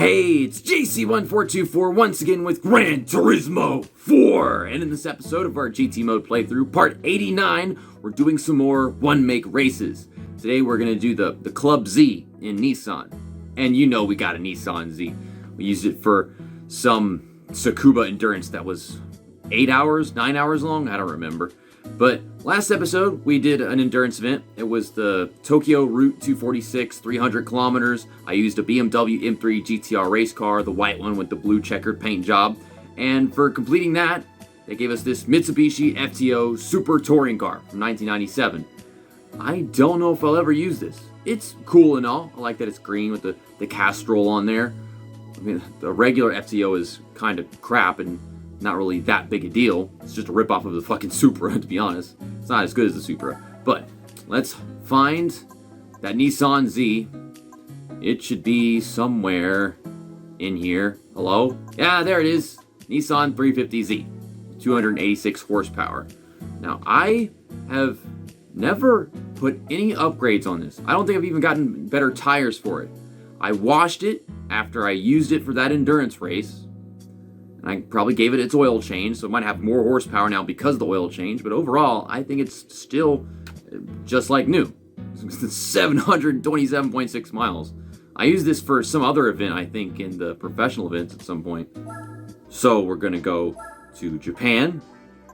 Hey, it's JC1424 once again with Gran Turismo 4! And in this episode of our GT mode playthrough, part 89, we're doing some more one-make races. Today we're going to do the Club Z in Nissan. And you know we got a Nissan Z. We used it for some Tsukuba endurance that was 8 hours, 9 hours long? I don't remember. But last episode, we did an endurance event. It was the Tokyo Route 246, 300 kilometers. I used a BMW M3 GTR race car, the white one with the blue checkered paint job. And for completing that, they gave us this Mitsubishi FTO Super Touring car from 1997. I don't know if I'll ever use this. It's cool and all. I like that it's green with the Castrol on there. I mean, the regular FTO is kind of crap and not really that big a deal. It's just a ripoff of the fucking Supra, to be honest. It's not as good as the Supra. But let's find that Nissan Z. It should be somewhere in here. Hello? Yeah, there it is. Nissan 350Z. 286 horsepower. Now, I have never put any upgrades on this. I don't think I've even gotten better tires for it. I washed it after I used it for that endurance race. And I probably gave it its oil change, so it might have more horsepower now because of the oil change. But overall, I think it's still just like new. It's 727.6 miles. I used this for some other event, I think, in the professional events at some point. So we're going to go to Japan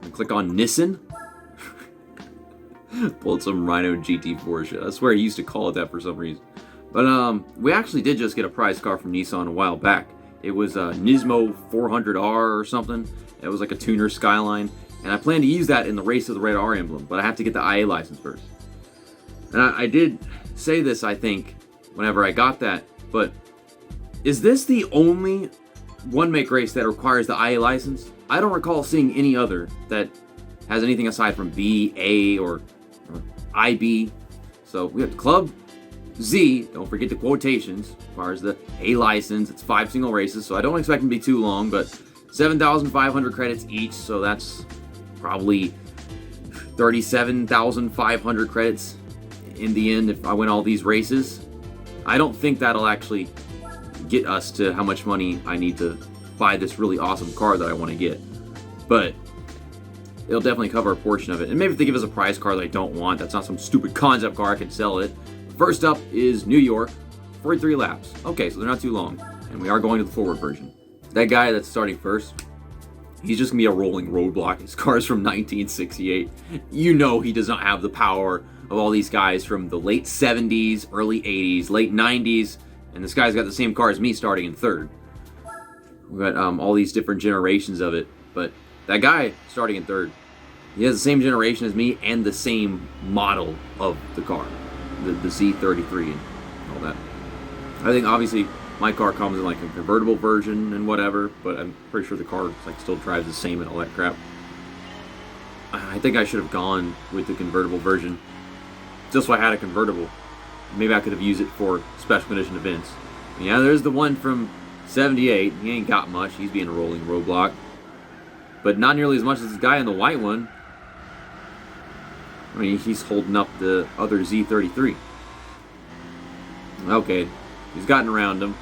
and click on Nissan. Pulled some Rhino GT4 shit. I swear he used to call it that for some reason. But we actually did just get a prize car from Nissan a while back. It was a Nismo 400R or something. It was like a tuner Skyline. And I plan to use that in the Race of the Red R emblem, but I have to get the IA license first. And I did say this, I think, whenever I got that, but is this the only one-make race that requires the IA license? I don't recall seeing any other that has anything aside from B, A, or IB. So we have the Club Z, don't forget the quotations, requires the A license. It's 5 single races, so I don't expect them to be too long, but 7,500 credits each, so that's probably 37,500 credits in the end if I win all these races. I don't think that'll actually get us to how much money I need to buy this really awesome car that I want to get, but it'll definitely cover a portion of it. And maybe if they give us a prize car that I don't want, that's not some stupid concept car, I can sell it. First up is New York, 43 laps. Okay, so they're not too long. And we are going to the forward version. That guy that's starting first, he's just going to be a rolling roadblock. His car's from 1968. You know he does not have the power of all these guys from the late 70s, early 80s, late 90s. And this guy's got the same car as me starting in third. We've got all these different generations of it. But that guy starting in third, he has the same generation as me and the same model of the car. The Z33 and all that. I think obviously my car comes in like a convertible version and whatever, but I'm pretty sure the car like still drives the same and all that crap. I think I should have gone with the convertible version just so I had a convertible. Maybe I could have used it for special condition events. Yeah, there's the one from 78. He ain't got much. He's being a rolling roadblock. But not nearly as much as this guy in the white one. I mean, he's holding up the other Z33. Okay, he's gotten around him,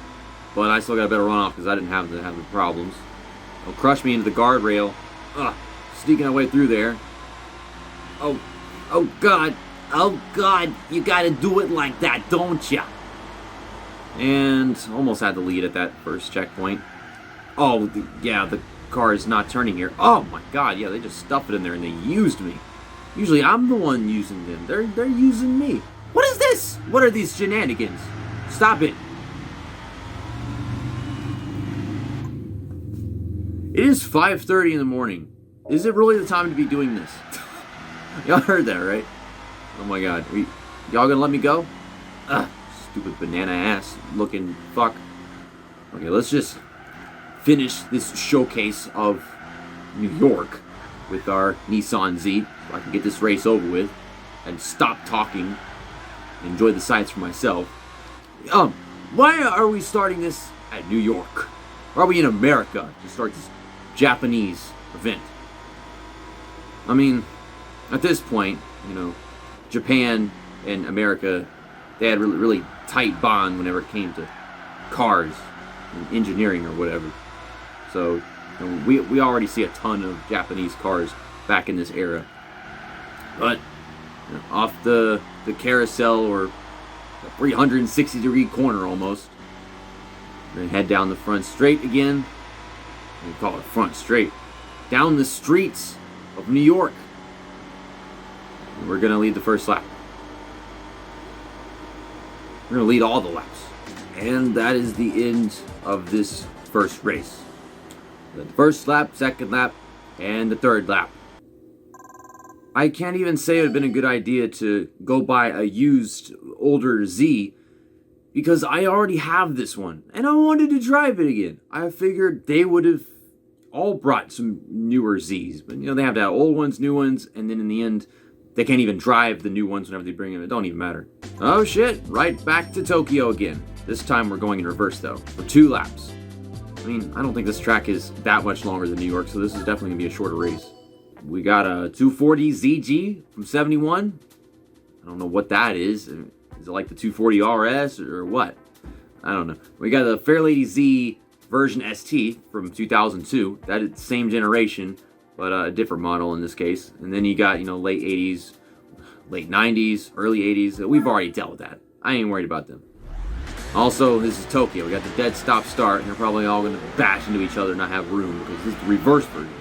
but I still got a better runoff because I didn't have the problems. He'll crush me into the guardrail. Ugh, sneaking my way through there. Oh God, you gotta do it like that, don't ya? And almost had the lead at that first checkpoint. Oh, yeah, the car is not turning here. Oh my God, yeah, they just stuffed it in there and they used me. Usually I'm the one using them. They're using me. What is this? What are these shenanigans? Stop it. It is 5:30 in the morning. Is it really the time to be doing this? Y'all heard that, right? Oh my God. Y'all gonna let me go? Ugh, stupid banana ass looking fuck. Okay, let's just finish this showcase of New York with our Nissan Z, so I can get this race over with and stop talking and enjoy the sights for myself. Why are we starting this at New York? Why are we in America to start this Japanese event? I mean, at this point, you know, Japan and America, they had really tight bond whenever it came to cars. in engineering or whatever. So we already see a ton of Japanese cars back in this era. But off the carousel, or the 360-degree corner almost, we're going to head down the front straight again. We call it front straight. Down the streets of New York. And we're going to lead the first lap. We're going to lead all the laps. And that is the end of this first race. The first lap, second lap, and the third lap. I can't even say it would have been a good idea to go buy a used, older Z, because I already have this one, and I wanted to drive it again. I figured they would have all brought some newer Zs, but they have to have old ones, new ones, and then in the end, they can't even drive the new ones whenever they bring them. It don't even matter. Oh shit, right back to Tokyo again. This time we're going in reverse though, for 2 laps. I mean, I don't think this track is that much longer than New York, so this is definitely going to be a shorter race. We got a 240 ZG from 71. I don't know what that is. Is it like the 240 RS or what? I don't know. We got the Fairlady Z version ST from 2002. That is the same generation, but a different model in this case. And then you got, late 80s, late 90s, early 80s. We've already dealt with that. I ain't worried about them. Also, this is Tokyo. We got the dead stop start, and they're probably all going to bash into each other and not have room, because this is the reverse version.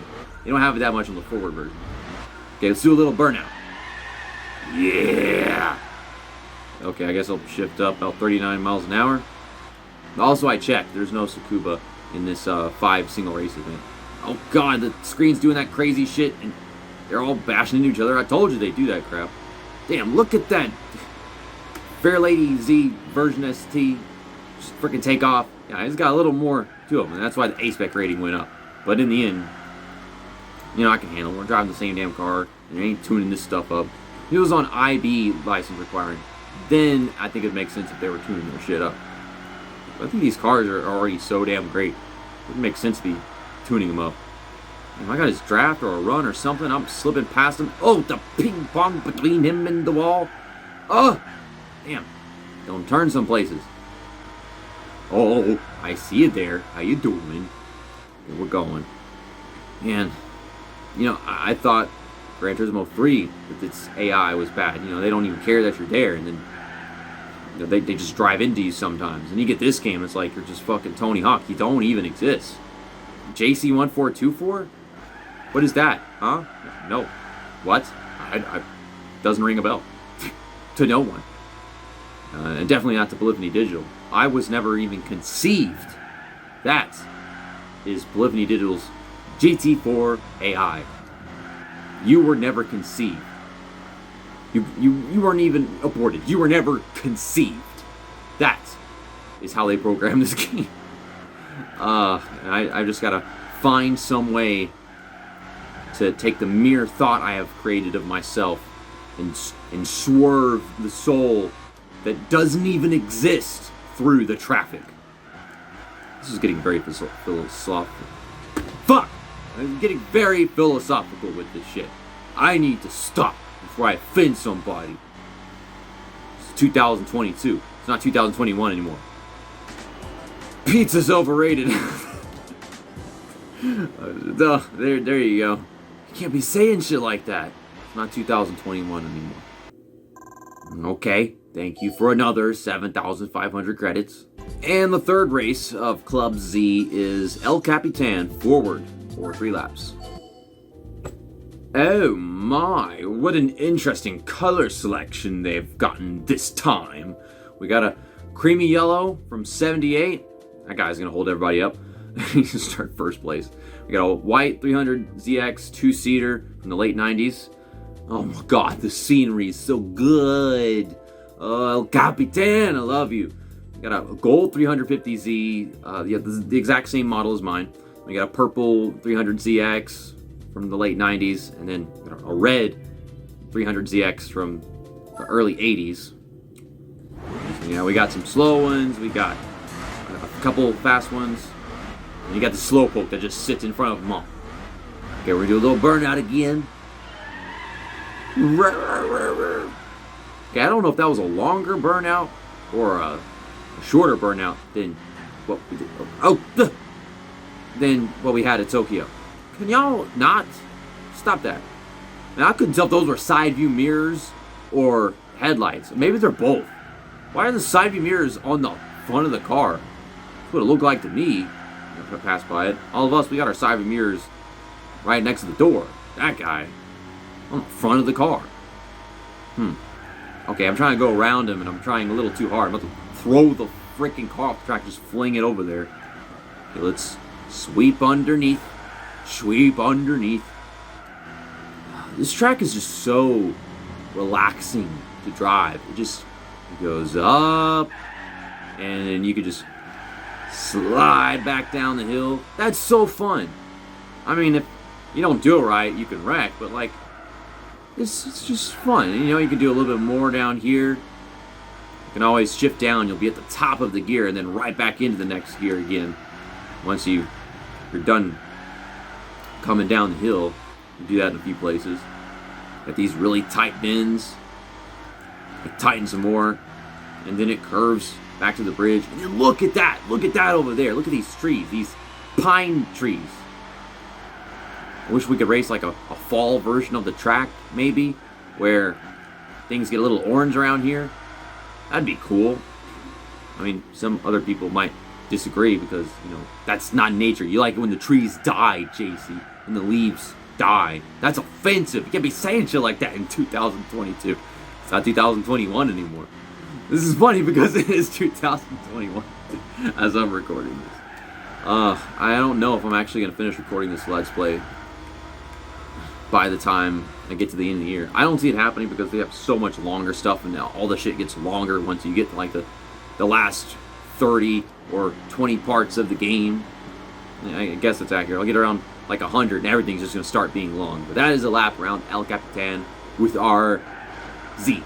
They don't have it that much on the forward version. Okay, let's do a little burnout. Yeah! Okay, I guess I'll shift up about 39 miles an hour. Also, I checked. There's no Tsukuba in this 5 single race event. Oh god, the screen's doing that crazy shit, and they're all bashing into each other. I told you they do that crap. Damn, look at that! Fairlady Z version ST. Just freaking take off. Yeah, it's got a little more to them, and that's why the A-Spec rating went up. But in the end, I can handle it. We're driving the same damn car, and I ain't tuning this stuff up. If it was on IB license requiring, then I think it'd make sense if they were tuning their shit up. But I think these cars are already so damn great. It wouldn't make sense to be tuning them up. If I got his draft or a run or something, I'm slipping past him. Oh, the ping pong between him and the wall. Oh, damn. Don't turn some places. Oh, I see you there. How you doing? Here we're going. Man, I thought Gran Turismo 3 with its AI was bad. They don't even care that you're there, and then they just drive into you sometimes. And you get this game, it's like you're just fucking Tony Hawk. You don't even exist. JC1424? What is that? Huh? No. What? I doesn't ring a bell. To no one. And definitely not to Polyphony Digital. I was never even conceived. That is Polyphony Digital's GT4 AI. You were never conceived. You weren't even aborted. You were never conceived. That is how they program this game. I just gotta find some way to take the mere thought I have created of myself and swerve the soul that doesn't even exist through the traffic. This is getting very philosophical. Fuck! I'm getting very philosophical with this shit. I need to stop before I offend somebody. It's 2022. It's not 2021 anymore. Pizza's overrated. There you go. You can't be saying shit like that. It's not 2021 anymore. Okay, thank you for another 7,500 credits. And the third race of Club Z is El Capitan forward for 3 laps. Oh my, what an interesting color selection they've gotten this time. We got a creamy yellow from 78. That guy's gonna hold everybody up. He's gonna start first place. We got a white 300ZX 2-seater from the late 90s. Oh my god, the scenery is so good. El Capitan, I love you. We got a gold 350Z, the exact same model as mine. We got a purple 300ZX from the late 90s, and then a red 300ZX from the early 80s. We got some slow ones, we got a couple fast ones, and you got the slowpoke that just sits in front of them all. Okay, we're gonna do a little burnout again. Okay, I don't know if that was a longer burnout or a shorter burnout than what we did. Than what we had at Tokyo. Can y'all not stop that? Now I couldn't tell if those were side view mirrors or headlights. Maybe they're both. Why are the side view mirrors on the front of the car? That's what it looked like to me. If I passed by it. All of us, we got our side view mirrors right next to the door. That guy on the front of the car. Okay, I'm trying to go around him and I'm trying a little too hard. I'm about to throw the freaking car off the track, just fling it over there. Okay, let's sweep underneath. Sweep underneath. This track is just so relaxing to drive. It goes up, and then you could just slide back down the hill. That's so fun. I mean, if you don't do it right, you can wreck, but like, it's just fun. And, you can do a little bit more down here. You can always shift down. You'll be at the top of the gear, and then right back into the next gear again. Once you're done coming down the hill, you do that in a few places. Got these really tight bends. Tighten some more, and then it curves back to the bridge. And then look at that over there. Look at these trees, these pine trees. I wish we could race like a fall version of the track, maybe, where things get a little orange around here. That'd be cool. I mean, some other people might disagree because, that's not nature. You like it when the trees die, JC, and the leaves die. That's offensive. You can't be saying shit like that in 2022. It's not 2021 anymore. This is funny because it is 2021 as I'm recording this. I don't know if I'm actually going to finish recording this Let's Play by the time I get to the end of the year. I don't see it happening because they have so much longer stuff, and now all the shit gets longer once you get to like the last 30 or 20 parts of the game. I guess that's accurate. I'll get around like 100 and everything's just going to start being long. But that is a lap around El Capitan with our Z.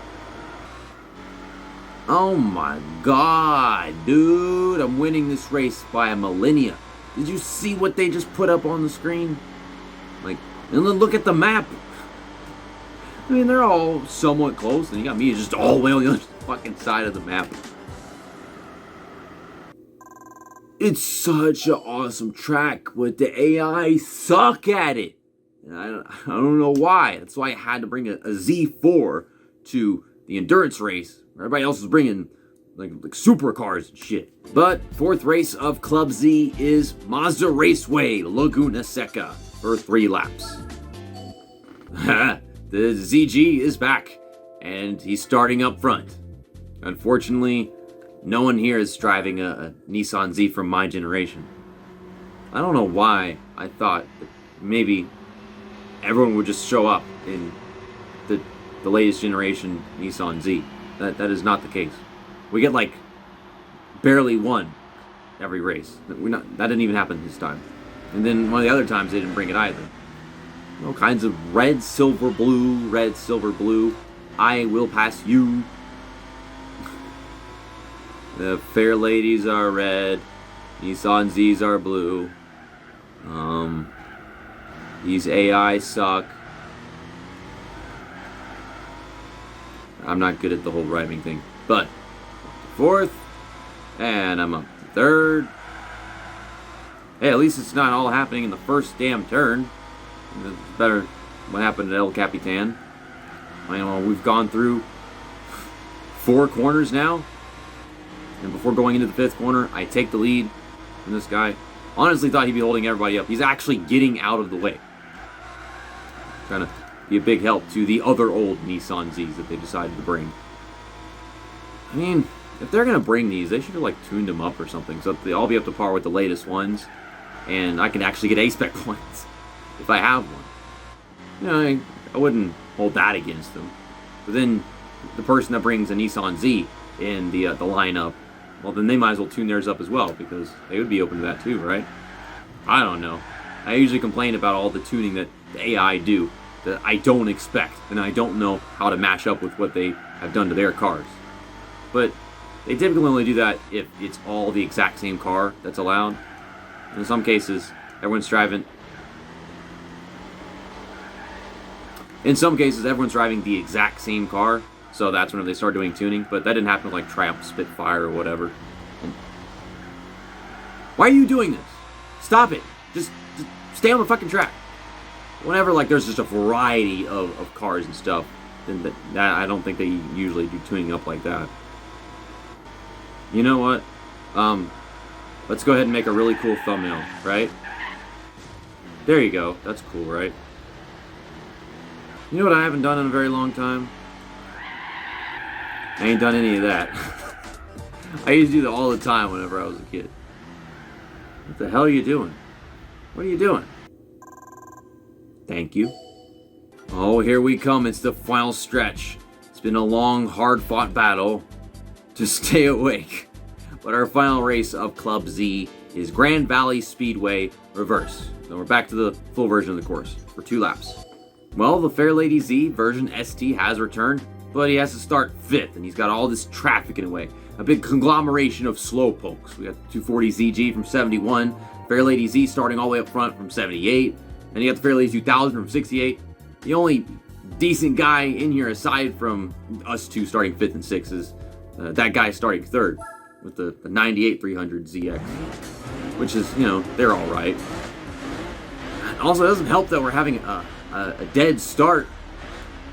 Oh my god, dude. I'm winning this race by a millennia. Did you see what they just put up on the screen? Like, and then look at the map. I mean, they're all somewhat close, and you got me just all the way on the other fucking side of the map. It's such an awesome track, but the AI suck at it. And I don't know why. That's why I had to bring a Z4 to the endurance race. Everybody else is bringing like supercars and shit. But fourth race of Club Z is Mazda Raceway Laguna Seca for 3 laps. The ZG is back, and he's starting up front. Unfortunately, no one here is driving a Nissan Z from my generation. I don't know why I thought that maybe everyone would just show up in the latest generation Nissan Z. That is not the case. We get like barely one every race. That didn't even happen this time. And then one of the other times they didn't bring it either. All kinds of red, silver, blue, red, silver, blue. I will pass you. The fair ladies are red. Nissan Zs are blue. These AI suck. I'm not good at the whole driving thing. But, fourth. And I'm up to third. Hey, at least it's not all happening in the first damn turn. It's better what happened at El Capitan. We've gone through 4 corners now. And before going into the 5th corner, I take the lead from this guy. Honestly thought he'd be holding everybody up. He's actually getting out of the way. Trying to be a big help to the other old Nissan Zs that they decided to bring. I mean, if they're going to bring these, they should have tuned them up or something so that they all be up to par with the latest ones. And I can actually get A-Spec points if I have one. I wouldn't hold that against them. But then the person that brings a Nissan Z in the lineup, well, then they might as well tune theirs up as well, because they would be open to that too, right? I don't know. I usually complain about all the tuning that the AI do that I don't expect, and I don't know how to match up with what they have done to their cars. But they typically only do that if it's all the exact same car that's allowed. In some cases, everyone's driving the exact same car, so that's when they start doing tuning. But that didn't happen with Triumph Spitfire or whatever. Why are you doing this? Stop it. Just stay on the fucking track. Whenever, like, there's just a variety of cars and stuff, then that I don't think they usually do tuning up like that. You know what? Let's go ahead and make a really cool thumbnail, right? There you go. That's cool, right? You know what I haven't done in a very long time? I ain't done any of that. I used to do that all the time whenever I was a kid. What the hell are you doing? What are you doing? Thank you. Oh, here we come. It's the final stretch. It's been a long, hard-fought battle to stay awake. But our final race of Club Z is Grand Valley Speedway Reverse. So we're back to the full version of the course for 2 laps. Well, the Fairlady Z version ST has returned, but he has to start 5th, and he's got all this traffic in the way. A big conglomeration of slowpokes. We got 240 ZG from 71, Fairlady Z starting all the way up front from 78, and you got the Fairlady 2000 from 68. The only decent guy in here, aside from us two starting 5th and 6th, is that guy starting 3rd with the 98 300 ZX, which is, you know, they're all right. Also, it doesn't help that we're having a dead start,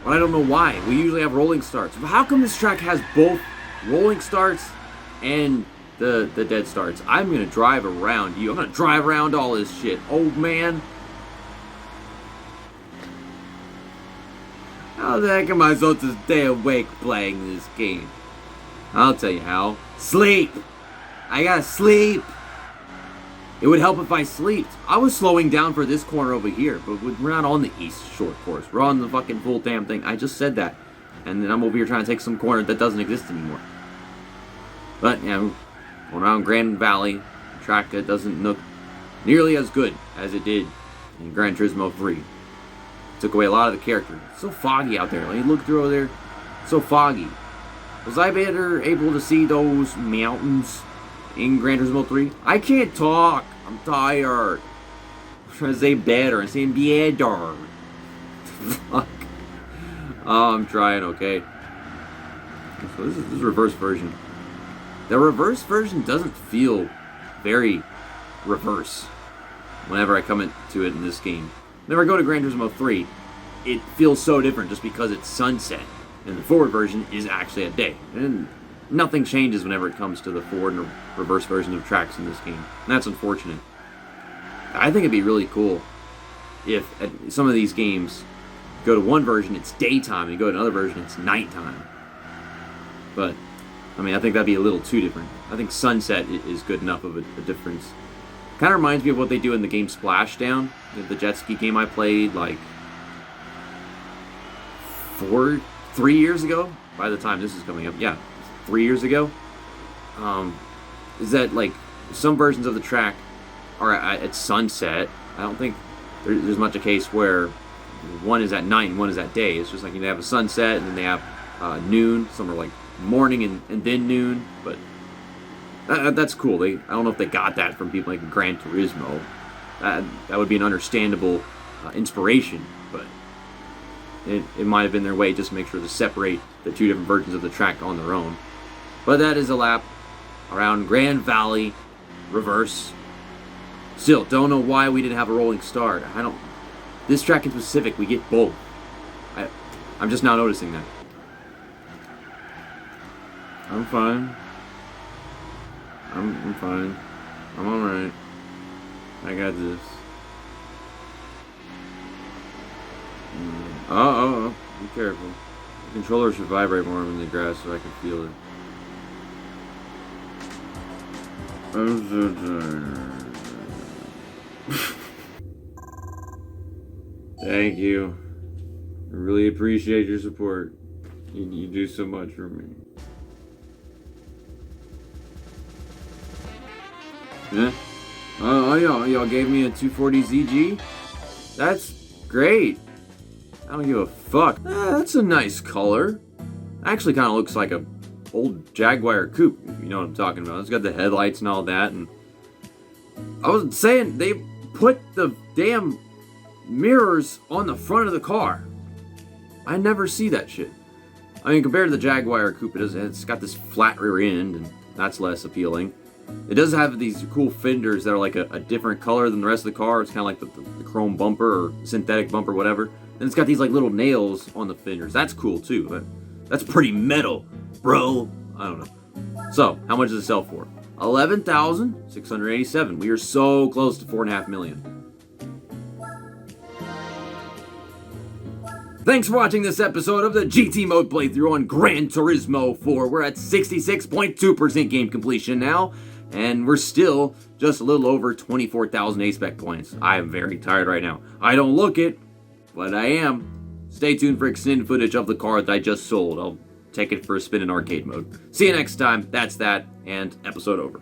but I don't know why. We usually have rolling starts. But how come this track has both rolling starts and the dead starts? I'm gonna drive around you. I'm gonna drive around all this shit. Oh man. How the heck am I supposed to stay awake playing this game? I'll tell you how. Sleep! I gotta sleep! It would help if I slept. I was slowing down for this corner over here, but we're not on the East Shore course. We're on the fucking full damn thing. I just said that. And then I'm over here trying to take some corner that doesn't exist anymore. But, yeah, going around Grand Valley, a track that doesn't look nearly as good as it did in Gran Turismo 3. Took away a lot of the character. It's so foggy out there. Like, you look through over there, it's so foggy. Was I better able to see those mountains in Gran Turismo 3? I can't talk. I'm tired. I'm trying to say better. I'm saying better. Fuck. Oh, I'm trying, okay. So this is reverse version. The reverse version doesn't feel very reverse whenever I come into it in this game. Whenever I go to Gran Turismo 3, it feels so different just because it's sunset. And the forward version is actually at day. And nothing changes whenever it comes to the forward and reverse version of tracks in this game. And that's unfortunate. I think it'd be really cool if at some of these games go to one version, it's daytime, and you go to another version, it's nighttime. But, I mean, I think that'd be a little too different. I think sunset is good enough of a difference. Kind of reminds me of what they do in the game Splashdown, the jet ski game I played, like, 3 years ago, by the time this is coming up. Yeah, 3 years ago. Is that, like, some versions of the track are at sunset. I don't think there's much a case where one is at night and one is at day. It's just like, you know, they have a sunset and then they have noon. Some are like morning and then noon. But that's cool. I don't know if they got that from people like Gran Turismo. That would be an understandable inspiration, but it might have been their way just to make sure to separate the two different versions of the track on their own. But that is a lap around Grand Valley Reverse. Still, don't know why we didn't have a rolling start. This track in specific, we get both. I'm just now noticing that. I'm fine. I'm fine. I'm alright. I got this. Oh, be careful. The controller should vibrate more in the grass so I can feel it. I'm so tired. Thank you. I really appreciate your support. You do so much for me. Yeah? Y'all gave me a 240 ZG? That's great. I don't give a fuck. That's a nice color. Actually kind of looks like a old Jaguar coupe, if you know what I'm talking about. It's got the headlights and all that, and I was saying they put the damn mirrors on the front of the car. I never see that shit. I mean, compared to the Jaguar coupe, it's got this flat rear end, and that's less appealing. It does have these cool fenders that are like a different color than the rest of the car. It's kind of like the chrome bumper or synthetic bumper, whatever. And it's got these like little nails on the fenders. That's cool too. But that's pretty metal, bro. I don't know. So, how much does it sell for? $11,687. We are so close to $4.5 million. Thanks for watching this episode of the GT Mode playthrough on Gran Turismo 4. We're at 66.2% game completion now, and we're still just a little over 24,000 A-Spec points. I am very tired right now. I don't look it, but I am. Stay tuned for extended footage of the car that I just sold. I'll take it for a spin in arcade mode. See you next time. That's that, and episode over.